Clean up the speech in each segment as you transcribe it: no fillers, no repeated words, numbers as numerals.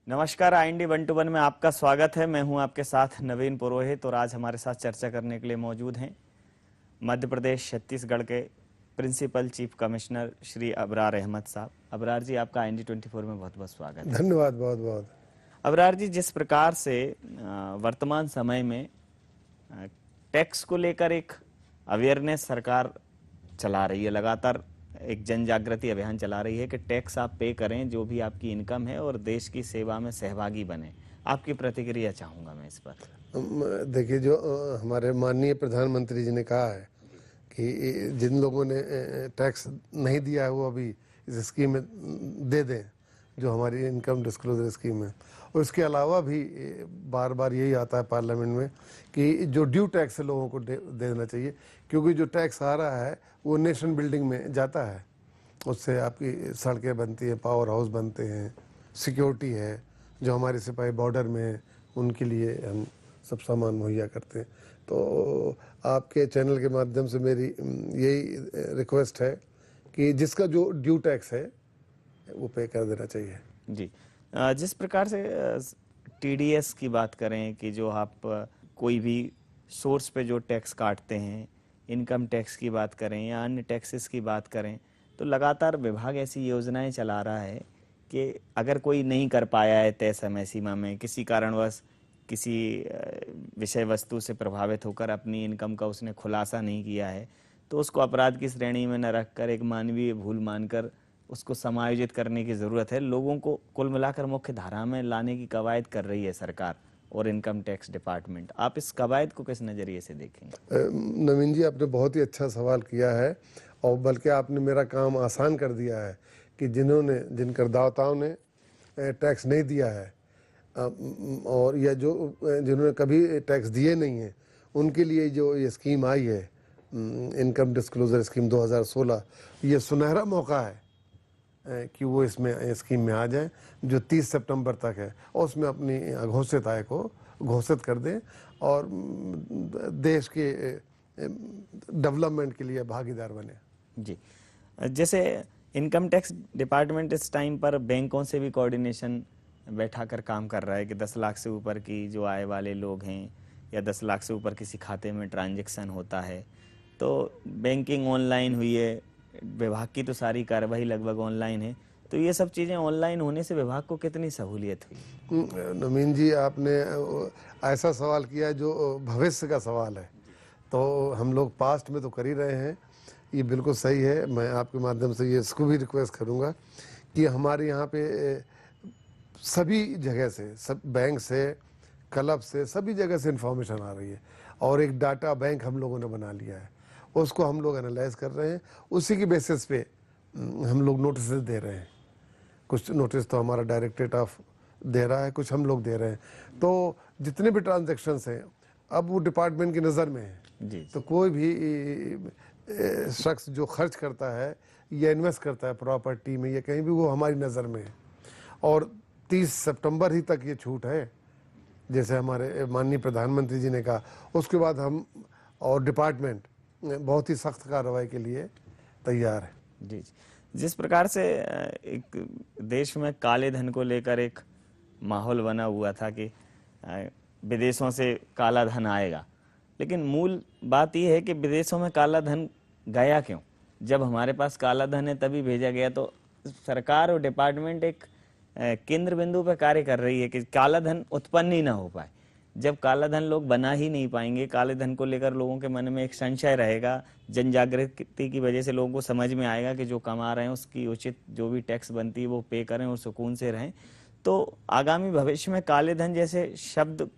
नमस्कार, IND 121 में आपका स्वागत है। मैं हूं आपके साथ नवीन पुरोहित और आज हमारे साथ चर्चा करने के लिए मौजूद हैं मध्य प्रदेश छत्तीसगढ़ के principal chief commissioner Shri Abrar Ahmed Sahab. Abrar जी, आपका IND 24 में बहुत बहुत स्वागत है। धन्यवाद, बहुत बहुत। अबरार जी, जिस प्रकार से वर्तमान समय में टैक्स को लेकर एक अवेयरनेस सरकार चला रही है, लगातार एक जन जागृति अभियान चला रही है कि टैक्स आप पे करें जो भी आपकी इनकम है और देश की सेवा में सहभागी बने। आपकी प्रतिक्रिया चाहूँगा मैं इस पर। देखिए, जो हमारे माननीय प्रधानमंत्री जी ने कहा है कि जिन लोगों ने टैक्स नहीं दिया है वो अभी इस स्कीम में दे दें, जो हमारी इनकम डिस्क्लोजर स्कीम है। और इसके अलावा भी बार बार यही आता है पार्लियामेंट में कि जो ड्यू टैक्स है लोगों को दे देना चाहिए, क्योंकि जो टैक्स आ रहा है वो नेशन बिल्डिंग में जाता है। उससे आपकी सड़कें बनती हैं, पावर हाउस बनते हैं, सिक्योरिटी है, जो हमारे सिपाही बॉर्डर में हैं उनके लिए हम सब सामान मुहैया करते हैं। तो आपके चैनल के माध्यम से मेरी यही रिक्वेस्ट है कि जिसका जो ड्यू टैक्स है वो पे कर देना चाहिए। जी, जिस प्रकार से TDS की बात करें कि जो आप कोई भी सोर्स पे जो टैक्स काटते हैं, इनकम टैक्स की बात करें या अन्य टैक्सेस की बात करें, तो लगातार विभाग ऐसी योजनाएं चला रहा है कि अगर कोई नहीं कर पाया है तय समय सीमा में, किसी कारणवश किसी विषय वस्तु से प्रभावित होकर अपनी इनकम का उसने खुलासा नहीं किया है, तो उसको अपराध की श्रेणी में न रखकर एक मानवीय भूल मानकर उसको समायोजित करने की ज़रूरत है। लोगों को कुल मिलाकर मुख्य धारा में लाने की कवायद कर रही है सरकार और इनकम टैक्स डिपार्टमेंट। आप इस कवायद को किस नज़रिए से देखेंगे? नवीन जी, आपने बहुत ही अच्छा सवाल किया है और बल्कि आपने मेरा काम आसान कर दिया है कि जिन करदाताओं ने टैक्स नहीं दिया है और या जो जिन्होंने कभी टैक्स दिए नहीं हैं, उनके लिए जो ये स्कीम आई है, इनकम डिस्क्लोजर स्कीम 2016, ये सुनहरा मौका है कि वो इसमें स्कीम में आ जाएं, जो 30 सितंबर तक है, और उसमें अपनी घोषित आय को घोषित कर दें और देश के डेवलपमेंट के लिए भागीदार बने। जी, जैसे इनकम टैक्स डिपार्टमेंट इस टाइम पर बैंकों से भी कोऑर्डिनेशन बैठाकर काम कर रहा है कि 10 लाख से ऊपर की जो आय वाले लोग हैं या 10 लाख से ऊपर किसी खाते में ट्रांजैक्शन होता है तो बैंकिंग ऑनलाइन हुई है, विभाग की तो सारी कार्रवाई लगभग ऑनलाइन है, तो ये सब चीज़ें ऑनलाइन होने से विभाग को कितनी सहूलियत हुई? नवीन जी, आपने ऐसा सवाल किया जो भविष्य का सवाल है। तो हम लोग पास्ट में तो कर ही रहे हैं, ये बिल्कुल सही है। मैं आपके माध्यम से ये इसको भी रिक्वेस्ट करूँगा कि हमारे यहाँ पे सभी जगह से, सब बैंक से, क्लब से, सभी जगह से इन्फॉर्मेशन आ रही है और एक डाटा बैंक हम लोगों ने बना लिया है। उसको हम लोग एनालाइज कर रहे हैं, उसी की बेसिस पे हम लोग नोटिस दे रहे हैं। कुछ नोटिस तो हमारा डायरेक्टरेट ऑफ दे रहा है, कुछ हम लोग दे रहे हैं। तो जितने भी ट्रांजैक्शंस हैं अब वो डिपार्टमेंट की नज़र में है। जी, तो कोई भी शख्स जो खर्च करता है या इन्वेस्ट करता है प्रॉपर्टी में या कहीं भी, वो हमारी नज़र में है। और 30 सितंबर ही तक ये छूट है, जैसे हमारे माननीय प्रधानमंत्री जी ने कहा। उसके बाद हम और डिपार्टमेंट बहुत ही सख्त कार्रवाई के लिए तैयार है। जी, जिस प्रकार से एक देश में काले धन को लेकर एक माहौल बना हुआ था कि विदेशों से काला धन आएगा, लेकिन मूल बात यह है कि विदेशों में काला धन गया क्यों? जब हमारे पास काला धन है तभी भेजा गया। तो सरकार और डिपार्टमेंट एक केंद्र बिंदु पर कार्य कर रही है कि काला धन उत्पन्न ही ना हो पाए। जब काला धन लोग बना ही नहीं पाएंगे, काले धन को लेकर लोगों के मन में एक संशय रहेगा, जन जागृति की वजह से लोगों को समझ में आएगा कि जो कमा रहे हैं उसकी उचित जो भी टैक्स बनती है वो पे करें और सुकून से रहें, तो आगामी भविष्य में काले धन जैसे शब्द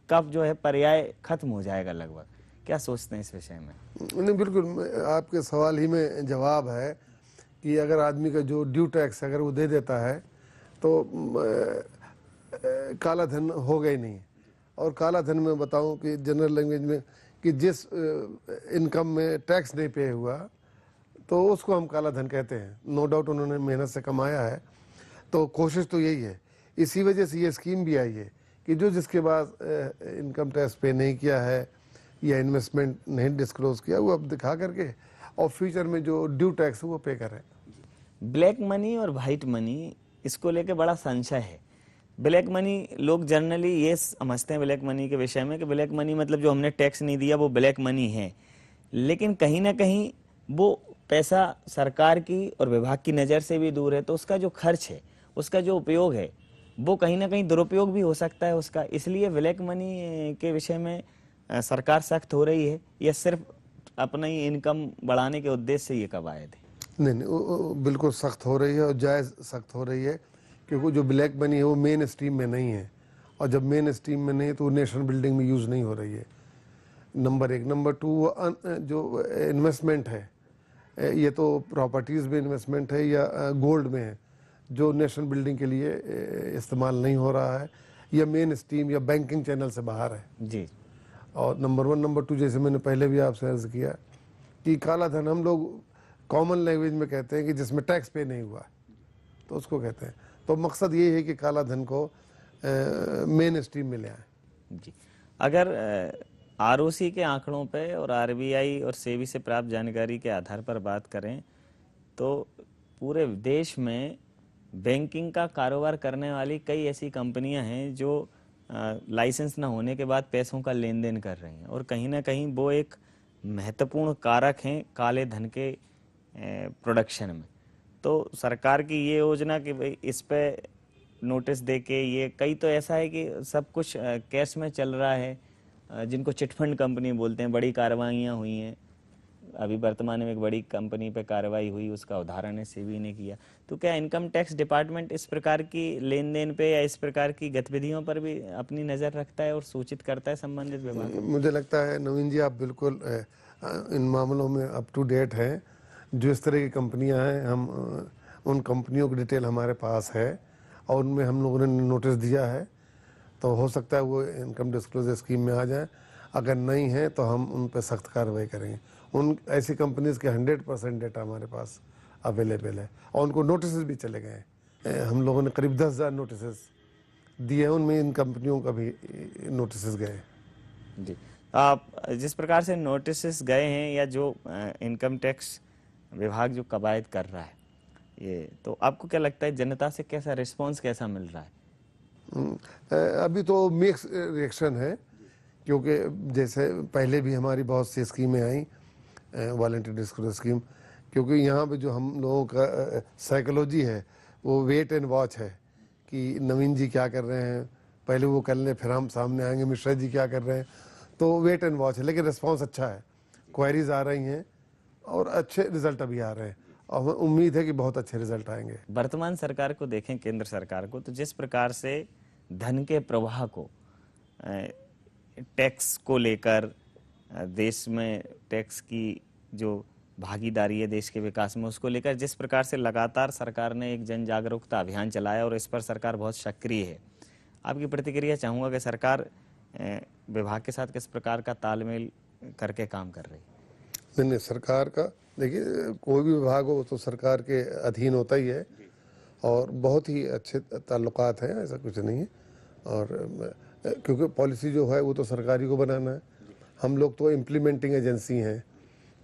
का जो है पर्याय खत्म हो जाएगा लगभग। क्या सोचते हैं इस विषय में? नहीं, बिल्कुल आपके सवाल ही में जवाब है कि अगर आदमी का जो ड्यू टैक्स अगर वो दे देता है तो काला धन होगा ही नहीं। और काला धन में बताऊं कि जनरल लैंग्वेज में कि जिस इनकम में टैक्स नहीं पे हुआ तो उसको हम काला धन कहते हैं। नो डाउट उन्होंने मेहनत से कमाया है, तो कोशिश तो यही है। इसी वजह से ये स्कीम भी आई है कि जो जिसके पास इनकम टैक्स पे नहीं किया है या इन्वेस्टमेंट नहीं डिस्क्लोज किया, वो अब दिखा करके और फ्यूचर में जो ड्यू टैक्स है वो पे करें। ब्लैक मनी और वाइट मनी, इसको लेके बड़ा संशय है। ब्लैक मनी, लोग जनरली ये समझते हैं ब्लैक मनी के विषय में कि ब्लैक मनी मतलब जो हमने टैक्स नहीं दिया वो ब्लैक मनी है, लेकिन कहीं ना कहीं वो पैसा सरकार की और विभाग की नज़र से भी दूर है, तो उसका जो खर्च है, उसका जो उपयोग है, वो कहीं ना कहीं दुरुपयोग भी हो सकता है उसका। इसलिए ब्लैक मनी के विषय में सरकार सख्त हो रही है, या सिर्फ अपना ही इनकम बढ़ाने के उद्देश्य से ये कवायद है? नहीं नहीं, वो बिल्कुल सख्त हो रही है और जायज़ सख्त हो रही है, क्योंकि जो ब्लैक मनी है वो मेन स्ट्रीम में नहीं है, और जब मेन स्ट्रीम में नहीं है तो वो नेशनल बिल्डिंग में यूज़ नहीं हो रही है, नंबर एक। नंबर टू, जो इन्वेस्टमेंट है, ये तो प्रॉपर्टीज़ में इन्वेस्टमेंट है या गोल्ड में है, जो नेशनल बिल्डिंग के लिए इस्तेमाल नहीं हो रहा है, या मेन स्ट्रीम या बैंकिंग चैनल से बाहर है। जी। और नंबर वन। नंबर टू, जैसे मैंने पहले भी आपसे अर्ज़ किया कि काला धन हम लोग कॉमन लैंग्वेज में कहते हैं कि जिसमें टैक्स पे नहीं हुआ, तो उसको कहते हैं। तो मकसद ये है कि काला धन को मेन स्ट्रीम में ले आए। जी, अगर आरओसी के आंकड़ों पे और आरबीआई और सेबी से प्राप्त जानकारी के आधार पर बात करें, तो पूरे देश में बैंकिंग का कारोबार करने वाली कई ऐसी कंपनियां हैं जो लाइसेंस ना होने के बाद पैसों का लेन देन कर रही हैं, और कहीं ना कहीं वो एक महत्वपूर्ण कारक हैं काले धन के प्रोडक्शन में। तो सरकार की ये योजना कि भाई इस पे नोटिस दे के, ये कई तो ऐसा है कि सब कुछ कैश में चल रहा है, जिनको चिटफंड कंपनी बोलते हैं, बड़ी कार्रवाइयाँ हुई हैं। अभी वर्तमान में एक बड़ी कंपनी पे कार्रवाई हुई, उसका उदाहरण है सेबी ने किया। तो क्या इनकम टैक्स डिपार्टमेंट इस प्रकार की लेन देन पे या इस प्रकार की गतिविधियों पर भी अपनी नज़र रखता है और सूचित करता है संबंधित विभाग? मुझे लगता है नवीन जी, आप बिल्कुल इन मामलों में अप टू डेट हैं। जो इस तरह की कंपनियां हैं, हम उन कंपनियों की डिटेल हमारे पास है और उनमें हम लोगों ने नोटिस दिया है, तो हो सकता है वो इनकम डिस्क्लोजर स्कीम में आ जाए। अगर नहीं है तो हम उन पर सख्त कार्रवाई करेंगे। उन ऐसी कंपनीज के 100% डेटा हमारे पास अवेलेबल है और उनको नोटिस भी चले गए हैं। हम लोगों ने करीब 10,000 नोटिस दिए हैं, उनमें इन कंपनियों का भी नोटिस गए हैं। जी, आप जिस प्रकार से नोटिस गए हैं या जो इनकम टैक्स विभाग जो कवायद कर रहा है, ये तो आपको क्या लगता है जनता से कैसा रिस्पांस कैसा मिल रहा है? अभी तो मिक्स रिएक्शन है, क्योंकि जैसे पहले भी हमारी बहुत सी स्कीमें आई, वॉलंटरी डिस्क्लोजर स्कीम, क्योंकि यहाँ पे जो हम लोगों का साइकोलॉजी है वो वेट एंड वॉच है कि नवीन जी क्या कर रहे हैं, पहले वो कर लें फिर हम सामने आएंगे मिश्रा जी क्या कर रहे हैं, तो वेट एंड वॉच है। लेकिन रिस्पांस अच्छा है, क्वेरीज आ रही हैं और अच्छे रिजल्ट अभी आ रहे हैं और हमें उम्मीद है कि बहुत अच्छे रिजल्ट आएंगे। वर्तमान सरकार को देखें, केंद्र सरकार को, तो जिस प्रकार से धन के प्रवाह को टैक्स को लेकर, देश में टैक्स की जो भागीदारी है देश के विकास में, उसको लेकर जिस प्रकार से लगातार सरकार ने एक जन जागरूकता अभियान चलाया और इस पर सरकार बहुत सक्रिय है, आपकी प्रतिक्रिया चाहूँगा कि सरकार विभाग के साथ किस प्रकार का तालमेल करके काम कर रही है? नहीं नहीं, सरकार का देखिए, कोई भी विभाग हो तो सरकार के अधीन होता ही है और बहुत ही अच्छे ताल्लुकात हैं, ऐसा कुछ नहीं है। और क्योंकि पॉलिसी जो है वो तो सरकारी को बनाना है, हम लोग तो इम्प्लीमेंटिंग एजेंसी हैं,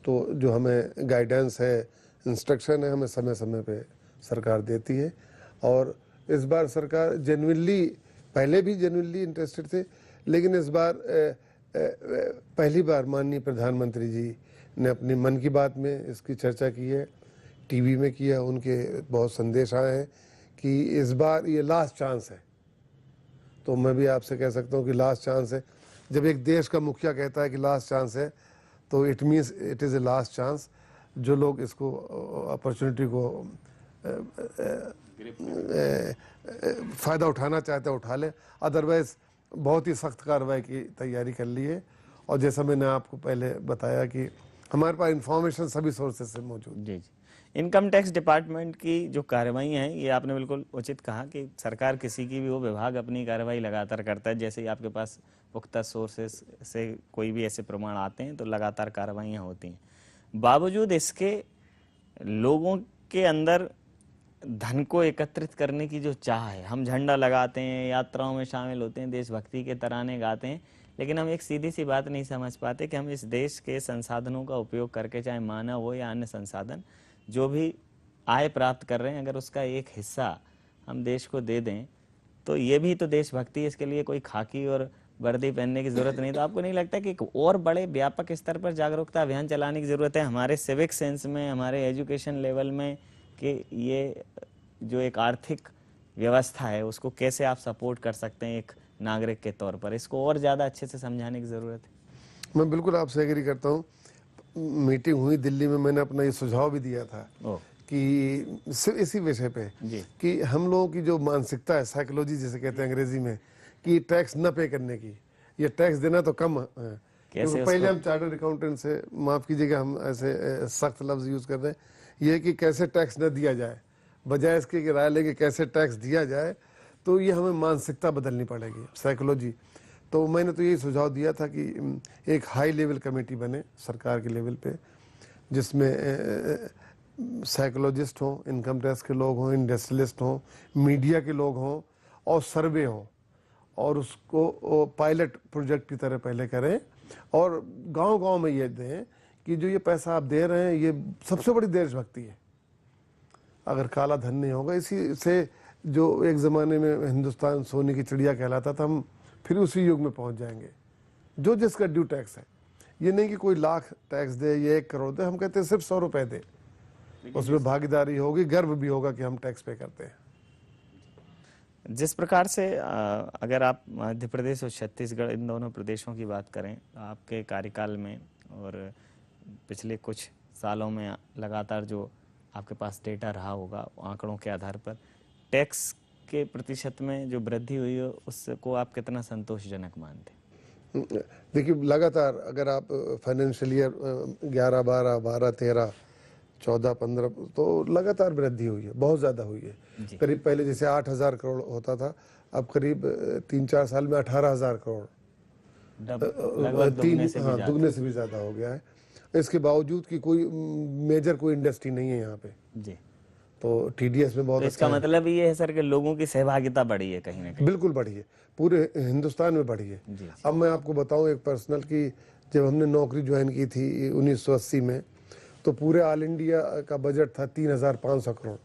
तो जो हमें गाइडेंस है, इंस्ट्रक्शन है, हमें समय समय पे सरकार देती है। और इस बार सरकार जेन्युइनली, पहले भी जेन्युइनली इंटरेस्टेड थे, लेकिन इस बार पहली बार माननीय प्रधानमंत्री जी ने अपनी मन की बात में इसकी चर्चा की है, टीवी में किया, उनके बहुत संदेश आए हैं कि इस बार ये लास्ट चांस है। तो मैं भी आपसे कह सकता हूँ कि लास्ट चांस है। जब एक देश का मुखिया कहता है कि लास्ट चांस है, तो it means it is a last chance. जो लोग इसको अपॉर्चुनिटी को फ़ायदा उठाना चाहते हैं उठा लें, अदरवाइज़ बहुत ही सख्त कार्रवाई की तैयारी कर ली है। और जैसा मैंने आपको पहले बताया कि हमारे पास इंफॉर्मेशन सभी सोर्सेज से मौजूद। जी जी, इनकम टैक्स डिपार्टमेंट की जो कार्रवाइयाँ हैं, ये आपने बिल्कुल उचित कहा कि सरकार किसी की भी वो विभाग अपनी कार्रवाई लगातार करता है। जैसे ही आपके पास पुख्ता सोर्सेस से कोई भी ऐसे प्रमाण आते हैं तो लगातार कार्रवाइयाँ होती हैं। बावजूद इसके लोगों के अंदर धन को एकत्रित करने की जो चाह है, हम झंडा लगाते हैं, यात्राओं में शामिल होते हैं, देशभक्ति के तराने गाते हैं, लेकिन हम एक सीधी सी बात नहीं समझ पाते कि हम इस देश के संसाधनों का उपयोग करके, चाहे मानव हो या अन्य संसाधन, जो भी आय प्राप्त कर रहे हैं, अगर उसका एक हिस्सा हम देश को दे दें तो ये भी तो देशभक्ति है, इसके लिए कोई खाकी और वर्दी पहनने की जरूरत नहीं। तो आपको नहीं लगता कि एक और बड़े व्यापक स्तर पर जागरूकता अभियान चलाने की जरूरत है हमारे सिविक सेंस में, हमारे एजुकेशन लेवल में, कि ये जो एक आर्थिक व्यवस्था है उसको कैसे आप सपोर्ट कर सकते हैं एक नागरिक के तौर पर, इसको और ज़्यादा अच्छे से समझाने की ज़रूरत है। मैं बिल्कुल आपसे एग्री करता हूँ। मीटिंग हुई दिल्ली में, मैंने अपना ये सुझाव भी दिया था ओह कि इसी विषय पे जी कि हम लोगों की जो मानसिकता है, साइकोलॉजी जिसे कहते हैं अंग्रेजी में, कि टैक्स न पे करने की, ये टैक्स देना तो कम है। क्योंकि पहले हम चार्टर्ड अकाउंटेंट से, माफ़ कीजिएगा हम ऐसे सख्त लफ्ज़ यूज़ कर रहे हैं, ये कि कैसे टैक्स न दिया जाए, बजाय इसके कि राय लेके कैसे टैक्स दिया जाए। तो ये हमें मानसिकता बदलनी पड़ेगी, साइकोलॉजी। तो मैंने तो यही सुझाव दिया था कि एक हाई लेवल कमेटी बने सरकार के लेवल पे, जिसमें साइकोलॉजिस्ट हों, इनकम टैक्स के लोग हों, इंडस्ट्रियलिस्ट हों, मीडिया के लोग हों और सर्वे हों, और उसको पायलट प्रोजेक्ट की तरह पहले करें और गांव-गांव में ये दें कि जो ये पैसा आप दे रहे हैं ये सबसे बड़ी देशभक्ति है। अगर काला धन नहीं होगा, इसी से जो एक ज़माने में हिंदुस्तान सोने की चिड़िया कहलाता था, हम फिर उसी युग में पहुंच जाएंगे। जो जिसका ड्यू टैक्स है, ये नहीं कि कोई लाख टैक्स दे या 1 करोड़ दे, हम कहते हैं सिर्फ 100 रुपए दे, उसमें भागीदारी होगी, गर्व भी होगा कि हम टैक्स पे करते हैं। जिस प्रकार से अगर आप मध्य प्रदेश और छत्तीसगढ़ इन दोनों प्रदेशों की बात करें, आपके कार्यकाल में और पिछले कुछ सालों में लगातार जो आपके पास डेटा रहा होगा आंकड़ों के आधार पर, टैक्स के प्रतिशत में जो वृद्धि हुई है उसको आप कितना संतोषजनक मानते हैं? देखिए, लगातार अगर आप फाइनेंशियल ईयर 11, 12, 12, 13, 14, 15 तो लगातार वृद्धि हुई है, बहुत ज़्यादा हुई है। करीब पहले जैसे 8,000 करोड़ होता था, अब करीब 3-4 साल में 18,000 करोड़, लगभग दुगने से भी ज़्यादा हो गया है। इसके बावजूद कि कोई मेजर कोई इंडस्ट्री नहीं है यहाँ पे जी, तो टीडीएस में बहुत तो इसका मतलब ये है सर कि लोगों की सहभागिता बढ़ी है कहीं ना कहीं? बिल्कुल बढ़ी है, पूरे हिंदुस्तान में बढ़ी है। अब मैं आपको बताऊं एक पर्सनल कि जब हमने नौकरी ज्वाइन की थी 1980 में, तो पूरे ऑल इंडिया का बजट था 3,500 करोड़,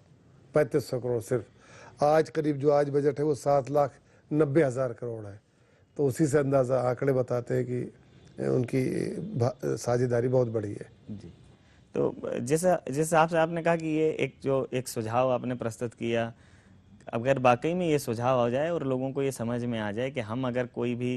3,500 करोड़ सिर्फ। आज करीब जो आज बजट है वो 7,90,000 करोड़ है। तो उसी से अंदाज़ा आंकड़े बताते हैं कि उनकी साझेदारी बहुत बड़ी है। जी, तो जिस हिसाब से आपने कहा कि ये एक सुझाव आपने प्रस्तुत किया, अगर वाकई में ये सुझाव हो जाए और लोगों को ये समझ में आ जाए कि हम अगर कोई भी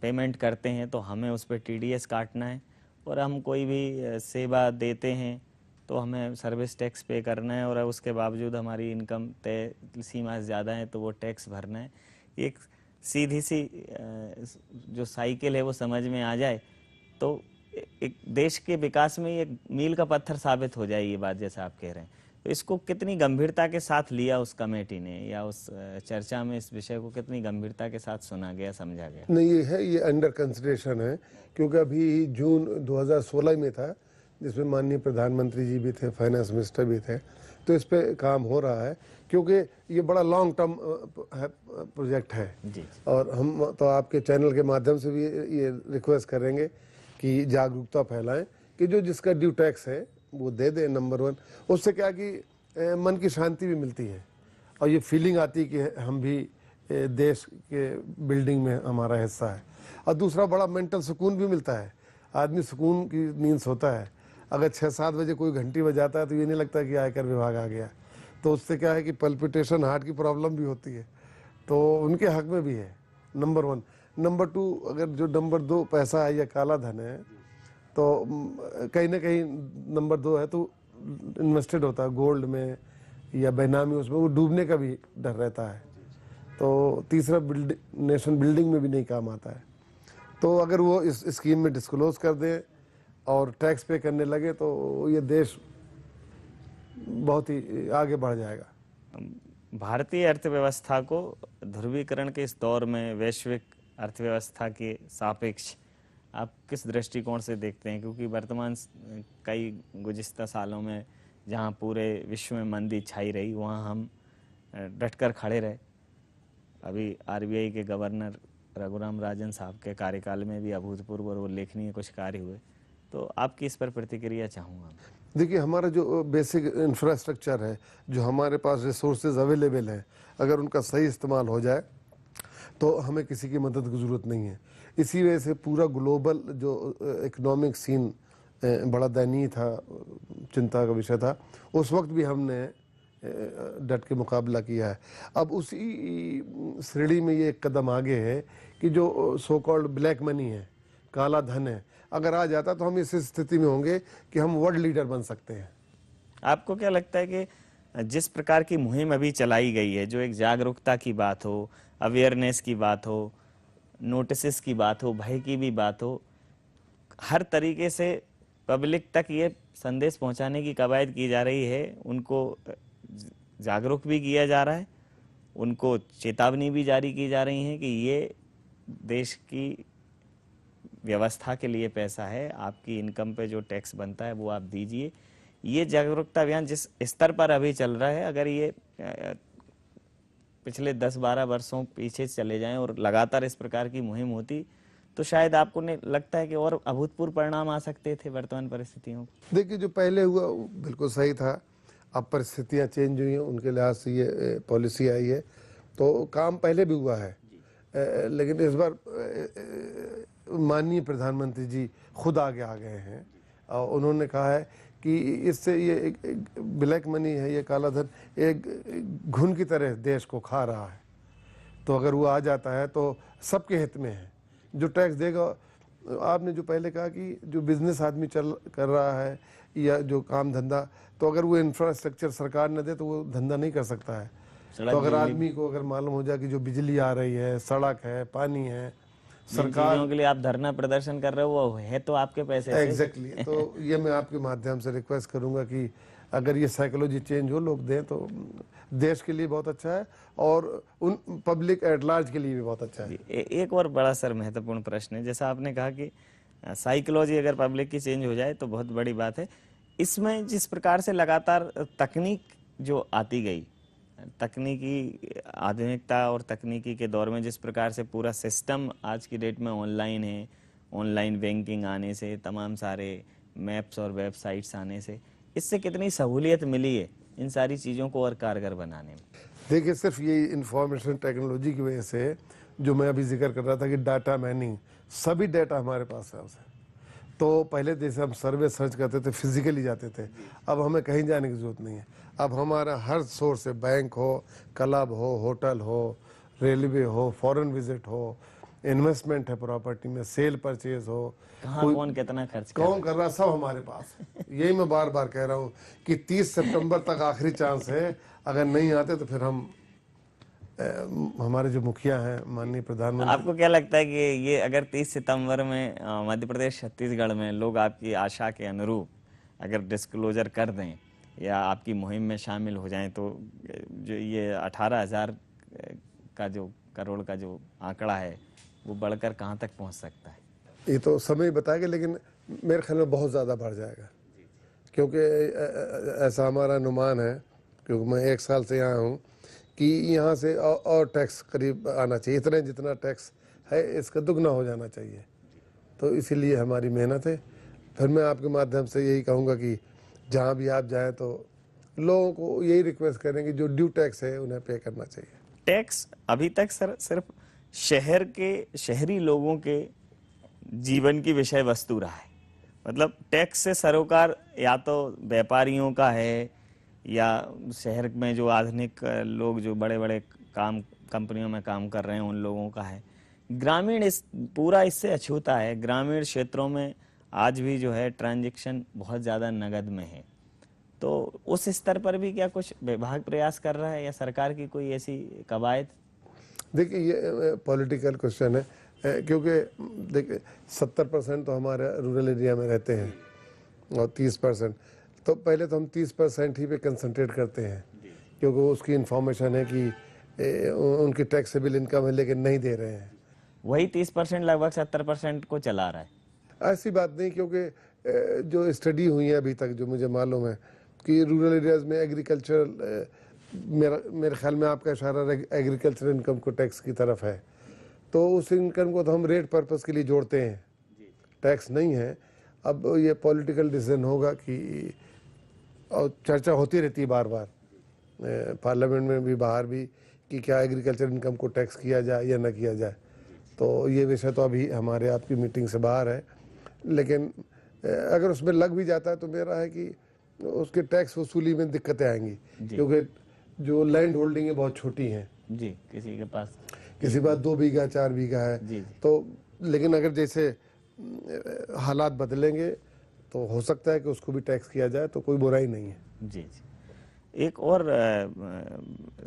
पेमेंट करते हैं तो हमें उस पर टीडीएस काटना है, और हम कोई भी सेवा देते हैं तो हमें सर्विस टैक्स पे करना है, और उसके बावजूद हमारी इनकम तय सीमा से ज़्यादा है तो वो टैक्स भरना है, एक सीधी सी जो साइकिल है वो समझ में आ जाए तो एक देश के विकास में ये मील का पत्थर साबित हो जाए ये बात, जैसा आप कह रहे हैं। तो इसको कितनी गंभीरता के साथ लिया उस कमेटी ने, या उस चर्चा में इस विषय को कितनी गंभीरता के साथ सुना गया, समझा गया? नहीं, ये है, ये अंडर कंसिडरेशन है, क्योंकि अभी जून 2016 में था, जिसमें माननीय प्रधानमंत्री जी भी थे, फाइनेंस मिनिस्टर भी थे, तो इस पे काम हो रहा है, क्योंकि ये बड़ा लॉन्ग टर्म प्रोजेक्ट है। जी। और हम तो आपके चैनल के माध्यम से भी ये रिक्वेस्ट करेंगे कि जागरूकता फैलाएं कि जो जिसका ड्यू टैक्स है वो दे दे, नंबर 1। उससे क्या कि मन की शांति भी मिलती है और ये फीलिंग आती है कि हम भी देश के बिल्डिंग में हमारा हिस्सा है। और दूसरा, बड़ा मेंटल सुकून भी मिलता है, आदमी सुकून की नींद सोता है। अगर 6-7 बजे कोई घंटी बजाता है तो ये नहीं लगता कि आयकर विभाग आ गया। तो उससे क्या है कि पल्पिटेशन, हार्ट की प्रॉब्लम भी होती है, तो उनके हक में भी है, नंबर 1। नंबर 2, अगर जो नंबर 2 पैसा है या काला धन है, तो कहीं ना कहीं नंबर 2 है तो इन्वेस्टेड होता है गोल्ड में या बेनामी, उसमें वो डूबने का भी डर रहता है। तो तीसरा, नेशन बिल्डिंग में भी नहीं काम आता है। तो अगर वो इस स्कीम में डिस्क्लोज कर दें और टैक्स पे करने लगे तो ये देश बहुत ही आगे बढ़ जाएगा। भारतीय अर्थव्यवस्था को ध्रुवीकरण के इस दौर में वैश्विक अर्थव्यवस्था के सापेक्ष आप किस दृष्टिकोण से देखते हैं? क्योंकि वर्तमान कई गुज़िश्ता सालों में जहां पूरे विश्व में मंदी छाई रही, वहां हम डटकर खड़े रहे। अभी आरबीआई के गवर्नर रघुराम राजन साहब के कार्यकाल में भी अभूतपूर्व और उल्लेखनीय कुछ कार्य हुए। तो आपकी इस पर प्रतिक्रिया चाहूँगा। देखिए, हमारा जो बेसिक इंफ्रास्ट्रक्चर है, जो हमारे पास रिसोर्सेज अवेलेबल हैं, अगर उनका सही इस्तेमाल हो जाए तो हमें किसी की मदद की ज़रूरत नहीं है। इसी वजह से पूरा ग्लोबल जो इकोनॉमिक सीन बड़ा दयनीय था, चिंता का विषय था, उस वक्त भी हमने डट के मुकाबला किया है। अब उसी श्रेणी में ये एक कदम आगे है कि जो सो कॉल्ड ब्लैक मनी है, काला धन है, अगर आ जाता तो हम इस स्थिति में होंगे कि हम वर्ल्ड लीडर बन सकते हैं। आपको क्या लगता है कि जिस प्रकार की मुहिम अभी चलाई गई है, जो एक जागरूकता की बात हो, अवेयरनेस की बात हो, नोटिस की बात हो, भय की भी बात हो, हर तरीके से पब्लिक तक ये संदेश पहुंचाने की कवायद की जा रही है, उनको जागरूक भी किया जा रहा है, उनको चेतावनी भी जारी की जा रही है कि ये देश की व्यवस्था के लिए पैसा है, आपकी इनकम पे जो टैक्स बनता है वो आप दीजिए। ये जागरूकता अभियान जिस स्तर पर अभी चल रहा है, अगर ये पिछले 10-12 वर्षों पीछे चले जाएं और लगातार इस प्रकार की मुहिम होती तो शायद आपको नहीं लगता है कि और अभूतपूर्व परिणाम आ सकते थे वर्तमान परिस्थितियों को? देखिए, जो पहले हुआ वो बिल्कुल सही था। अब परिस्थितियाँ चेंज हुई हैं, उनके लिहाज से ये पॉलिसी आई है, तो काम पहले भी हुआ है। लेकिन इस बार माननीय प्रधानमंत्री जी खुद आगे आ गए हैं और उन्होंने कहा है कि इससे ये एक ब्लैक मनी है, ये काला धन एक घुन की तरह देश को खा रहा है। तो अगर वो आ जाता है तो सबके हित में है। जो टैक्स देगा, आपने जो पहले कहा कि जो बिजनेस आदमी चल कर रहा है या जो काम धंधा, तो अगर वो इंफ्रास्ट्रक्चर सरकार न दे तो वो धंधा नहीं कर सकता है। तो अगर आदमी को अगर मालूम हो जाए कि जो बिजली आ रही है, सड़क है, पानी है, सरकार के लिए आप धरना प्रदर्शन कर रहे हो वो है तो आपके पैसे से। एग्जैक्टली तो ये मैं आपके माध्यम से रिक्वेस्ट करूंगा कि अगर ये साइकोलॉजी चेंज हो, लोग दें तो देश के लिए बहुत अच्छा है और उन पब्लिक एट लार्ज के लिए भी बहुत अच्छा है। एक और बड़ा सर महत्वपूर्ण प्रश्न है, जैसा आपने कहा कि साइकोलॉजी अगर पब्लिक की चेंज हो जाए तो बहुत बड़ी बात है। इसमें जिस प्रकार से लगातार तकनीक जो आती गई, तकनीकी आधुनिकता और तकनीकी के दौर में जिस प्रकार से पूरा सिस्टम आज की डेट में ऑनलाइन है, ऑनलाइन बैंकिंग आने से, तमाम सारे मैप्स और वेबसाइट्स आने से, इससे कितनी सहूलियत मिली है इन सारी चीज़ों को और कारगर बनाने में? देखिए, सिर्फ ये इंफॉर्मेशन टेक्नोलॉजी की वजह से जो मैं अभी जिक्र कर रहा था कि डाटा माइनिंग, सभी डाटा हमारे पास है उसे। तो पहले जैसे हम सर्वे सर्च करते थे, फिजिकली जाते थे, अब हमें कहीं जाने की जरूरत नहीं है। अब हमारा हर सोर्स से, बैंक हो, क्लब हो, होटल हो, रेलवे हो, फॉरेन विजिट हो, इन्वेस्टमेंट है प्रॉपर्टी में, सेल परचेज हो, कहाँ कौन कितना खर्च कौन कर रहा, सब हमारे पास है। यही मैं बार बार कह रहा हूँ कि 30 सितंबर तक आखिरी चांस है। अगर नहीं आते तो फिर हम हमारे जो मुखिया हैं, माननीय प्रधानमंत्री। आपको क्या लगता है कि ये अगर 30 सितंबर में मध्य प्रदेश छत्तीसगढ़ में लोग आपकी आशा के अनुरूप अगर डिस्क्लोजर कर दें या आपकी मुहिम में शामिल हो जाएं तो जो ये 18,000 का जो करोड़ का जो आंकड़ा है वो बढ़कर कहां तक पहुंच सकता है? ये तो समय बताएगा, लेकिन मेरे ख्याल में बहुत ज़्यादा बढ़ जाएगा, क्योंकि ऐसा हमारा अनुमान है, क्योंकि मैं 1 साल से यहाँ हूँ, कि यहाँ से और टैक्स करीब आना चाहिए। इतना जितना टैक्स है इसका दुगना हो जाना चाहिए। तो इसीलिए हमारी मेहनत है। फिर मैं आपके माध्यम से यही कहूँगा कि जहाँ भी आप जाएं तो लोगों को यही रिक्वेस्ट करें कि जो ड्यू टैक्स है उन्हें पे करना चाहिए। टैक्स अभी तक सर सिर्फ शहरी लोगों के जीवन की विषय वस्तु रहा है। मतलब टैक्स से सरोकार या तो व्यापारियों का है या शहर में जो आधुनिक लोग जो बड़े बड़े कंपनियों में काम कर रहे हैं उन लोगों का है। ग्रामीण इस पूरा इससे अछूता है। ग्रामीण क्षेत्रों में आज भी जो है ट्रांजैक्शन बहुत ज़्यादा नगद में है। तो उस स्तर पर भी क्या कुछ विभाग प्रयास कर रहा है या सरकार की कोई ऐसी कवायद? देखिए, ये पॉलिटिकल क्वेश्चन है, क्योंकि देखिए 70% तो हमारे रूरल एरिया में रहते हैं और 30%, तो पहले तो हम 30% ही पे कंसंट्रेट करते हैं, क्योंकि उसकी इन्फॉर्मेशन है कि उनकी टैक्सेबल इनकम है लेकिन नहीं दे रहे हैं। वही 30% लगभग 70% को चला रहा है। ऐसी बात नहीं, क्योंकि जो स्टडी हुई है अभी तक, जो मुझे मालूम है कि रूरल एरियाज में एग्रीकल्चरल, मेरे ख्याल में आपका इशारा एग्रीकल्चर इनकम को टैक्स की तरफ है, तो उस इनकम को तो हम रेट पर्पस के लिए जोड़ते हैं, टैक्स नहीं है। अब ये पॉलिटिकल डिसीजन होगा कि और चर्चा होती रहती है बार बार पार्लियामेंट में भी, बाहर भी, कि क्या एग्रीकल्चर इनकम को टैक्स किया जाए या ना किया जाए। तो ये विषय तो अभी हमारे आपकी मीटिंग से बाहर है, लेकिन अगर उसमें लग भी जाता है तो मेरा है कि उसके टैक्स वसूली में दिक्कतें आएंगी, क्योंकि जो लैंड होल्डिंग है बहुत छोटी हैं जी, किसी के पास 2 बीघा 4 बीघा है। जी। तो लेकिन अगर जैसे हालात बदलेंगे तो हो सकता है कि उसको भी टैक्स किया जाए, तो कोई बुराई नहीं है। जी जी। एक और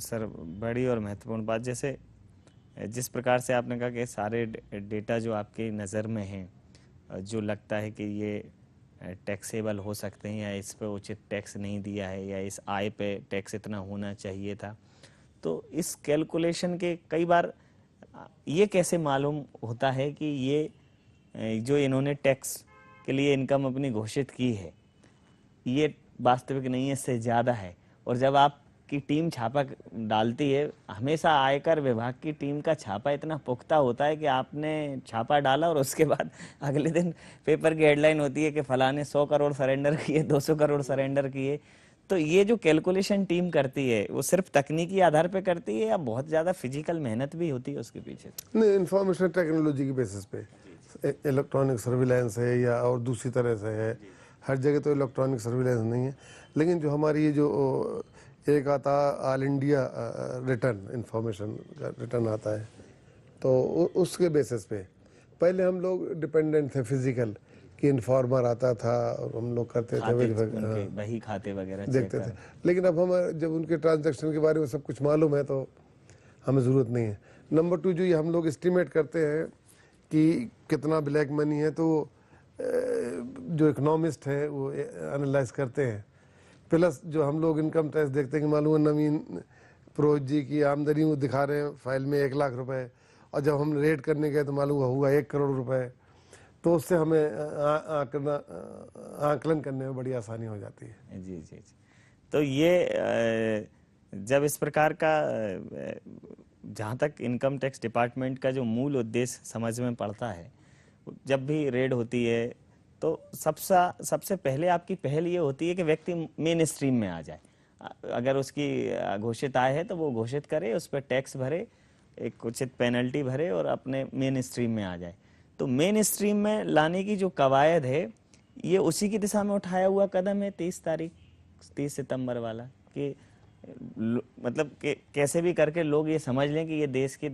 सर बड़ी और महत्वपूर्ण बात, जैसे जिस प्रकार से आपने कहा कि सारे डेटा जो आपकी नज़र में हैं, जो लगता है कि ये टैक्सेबल हो सकते हैं या इस पे उचित टैक्स नहीं दिया है या इस आय पे टैक्स इतना होना चाहिए था, तो इस कैलकुलेशन के कई बार ये कैसे मालूम होता है कि ये जो इन्होंने टैक्स के लिए इनकम अपनी घोषित की है ये वास्तविक नहीं है, इससे ज़्यादा है। और जब आपकी टीम छापा डालती है, हमेशा आयकर विभाग की टीम का छापा इतना पुख्ता होता है कि आपने छापा डाला और उसके बाद अगले दिन पेपर की हेडलाइन होती है कि फलाने 100 करोड़ सरेंडर किए, 200 करोड़ सरेंडर किए। तो ये जो कैलकुलेशन टीम करती है वो सिर्फ तकनीकी आधार पे करती है या बहुत ज़्यादा फिजिकल मेहनत भी होती है उसके पीछे? नहीं, इंफॉर्मेशन टेक्नोलॉजी की बेसिस पे इलेक्ट्रॉनिक सर्विलांस है या और दूसरी तरह से है। हर जगह तो इलेक्ट्रॉनिक सर्विलांस नहीं है, लेकिन जो हमारी ये जो एक आता ऑल इंडिया रिटर्न इंफॉर्मेशन का रिटर्न आता है, तो उसके बेसिस पे पहले हम लोग डिपेंडेंट थे फिजिकल, कि इन्फॉर्मर आता था और हम लोग करते थे, वही खाते वगैरह देखते थे। लेकिन अब हम जब उनके ट्रांजैक्शन के बारे में सब कुछ मालूम है तो हमें ज़रूरत नहीं है। नंबर 2, जो ये हम लोग एस्टिमेट करते हैं कि कितना ब्लैक मनी है, तो जो इकोनॉमिस्ट है वो एनालाइज करते हैं। प्लस जो हम लोग इनकम टैक्स देखते हैं कि मालूम है नवीन पुरोहित जी की आमदनी वो दिखा रहे हैं फाइल में 1 लाख रुपए, और जब हम रेड करने गए तो मालूम हुआ 1 करोड़ रुपए। तो उससे हमें आकलन करने में बड़ी आसानी हो जाती है। जी जी जी। तो ये जब इस प्रकार का जहाँ तक इनकम टैक्स डिपार्टमेंट का जो मूल उद्देश्य समझ में पड़ता है, जब भी रेड होती है तो सबसे पहले आपकी पहल ये होती है कि व्यक्ति मेन स्ट्रीम में आ जाए। अगर उसकी घोषित आय है तो वो घोषित करे, उस पर टैक्स भरे, एक उचित पेनल्टी भरे और अपने मेन स्ट्रीम में आ जाए। तो मेन स्ट्रीम में लाने की जो कवायद है ये उसी की दिशा में उठाया हुआ कदम है 30 सितंबर वाला, कि मतलब कि कैसे भी करके लोग ये समझ लें कि ये देश के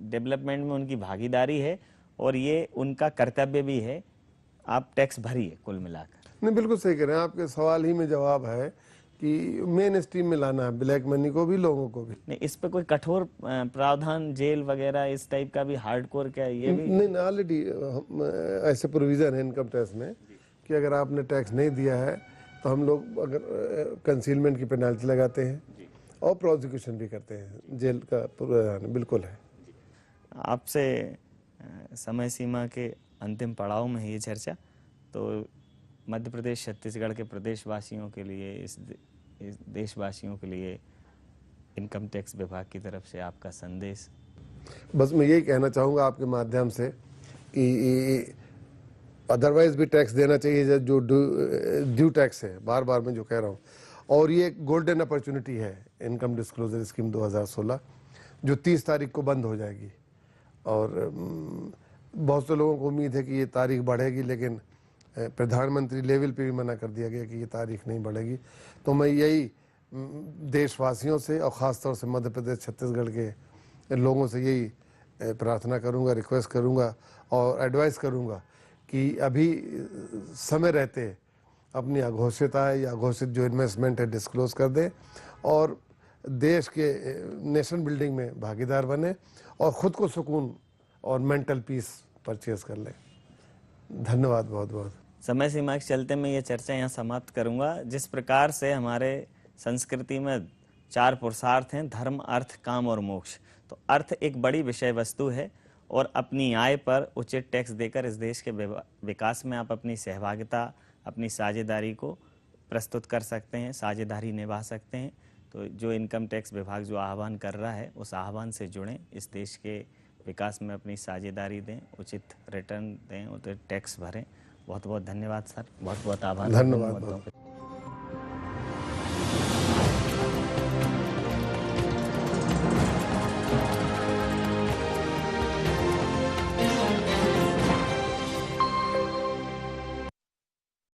डेवलपमेंट में उनकी भागीदारी है और ये उनका कर्तव्य भी है, आप टैक्स भरिए कुल मिलाकर। नहीं, बिल्कुल सही कह रहे हैं, आपके सवाल ही में जवाब है कि मेन स्ट्रीम में लाना है ब्लैक मनी को भी, लोगों को भी। नहीं, इस पे कोई कठोर प्रावधान, जेल वगैरह इस टाइप का भी हार्डकोर क्या ये भी? नहीं, ऑलरेडी ऐसे प्रोविजन है इनकम टैक्स में कि अगर आपने टैक्स नहीं दिया है तो हम लोग अगर कंसीलमेंट की पेनल्टी लगाते हैं और प्रोसिक्यूशन भी करते हैं, जेल का प्रावधान बिल्कुल है। आपसे समय सीमा के अंतिम पड़ाव में है ये चर्चा, तो मध्य प्रदेश छत्तीसगढ़ के प्रदेशवासियों के लिए, इस देशवासियों के लिए इनकम टैक्स विभाग की तरफ से आपका संदेश? बस मैं यही कहना चाहूँगा आपके माध्यम से कि अदरवाइज भी टैक्स देना चाहिए, जो ड्यू टैक्स है, बार बार मैं जो कह रहा हूँ। और ये गोल्डन अपॉर्चुनिटी है इनकम डिस्क्लोजर स्कीम 2016, जो 30 तारीख को बंद हो जाएगी। और बहुत से लोगों को उम्मीद है कि ये तारीख बढ़ेगी, लेकिन प्रधानमंत्री लेवल पे भी मना कर दिया गया कि ये तारीख नहीं बढ़ेगी। तो मैं यही देशवासियों से और ख़ासतौर से मध्य प्रदेश छत्तीसगढ़ के लोगों से यही प्रार्थना करूंगा, रिक्वेस्ट करूंगा और एडवाइस करूंगा कि अभी समय रहते अपनी अघोषित आय या घोषित जो इन्वेस्टमेंट है डिस्क्लोज कर दें और देश के नेशन बिल्डिंग में भागीदार बने और ख़ुद को सुकून और मेंटल पीस परचेज कर लें। धन्यवाद बहुत बहुत। समय सीमा के चलते मैं ये चर्चा यहाँ समाप्त करूँगा। जिस प्रकार से हमारे संस्कृति में 4 पुरुषार्थ हैं, धर्म, अर्थ, काम और मोक्ष, तो अर्थ एक बड़ी विषय वस्तु है और अपनी आय पर उचित टैक्स देकर इस देश के विकास में आप अपनी सहभागिता, अपनी साझेदारी को प्रस्तुत कर सकते हैं, साझेदारी निभा सकते हैं। तो जो इनकम टैक्स विभाग जो आह्वान कर रहा है उस आह्वान से जुड़ें, इस देश के विकास में अपनी साझेदारी दें, उचित रिटर्न दें, उचित टैक्स भरें। बहुत बहुत धन्यवाद सर, बहुत बहुत आभार। धन्यवाद।